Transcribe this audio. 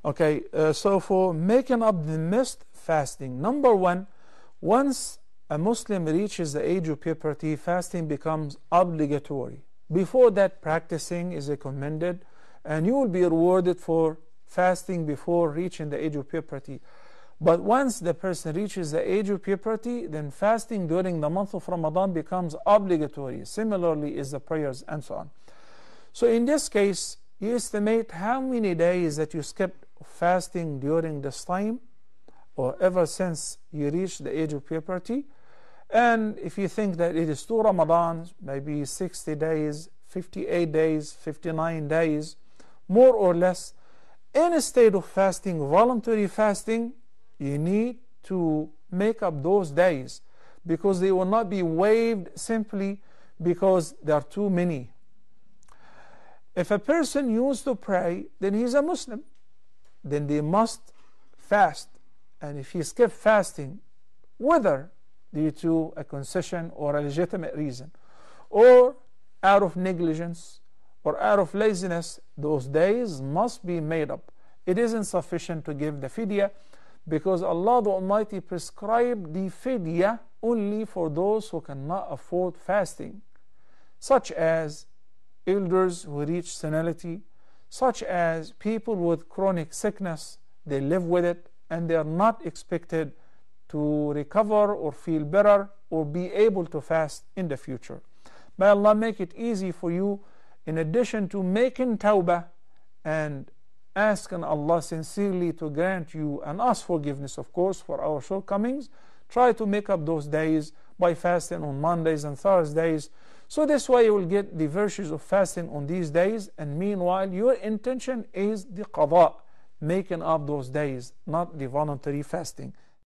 Okay, so for making up the missed fasting, number one, once a Muslim reaches the age of puberty, fasting becomes obligatory. Before that, practicing is recommended, and you will be rewarded for fasting before reaching the age of puberty. But once the person reaches the age of puberty, then fasting during the month of Ramadan becomes obligatory. Similarly is the prayers and so on. So in this case, you estimate how many days that you skipped fasting during this time, or ever since you reached the age of puberty. And if you think that it is 2 Ramadans, maybe 60 days, 58 days, 59 days, more or less, in a state of fasting, voluntary fasting, you need to make up those days, because they will not be waived simply because there are too many. If a person used to pray, then he's a Muslim. Then they must fast. And if he skips fasting, whether due to a concession or a legitimate reason, or out of negligence or out of laziness, those days must be made up. It isn't sufficient to give the fidya, because Allah the Almighty prescribed the fidya only for those who cannot afford fasting, such as elders who reach senility, such as people with chronic sickness. They live with it and they are not expected to recover or feel better or be able to fast in the future. May Allah make it easy for you. In addition to making tawbah and asking Allah sincerely to grant you and us forgiveness, of course, for our shortcomings, try to make up those days by fasting on Mondays and Thursdays. So this way you will get the virtues of fasting on these days, and meanwhile your intention is the qada, making up those days, not the voluntary fasting.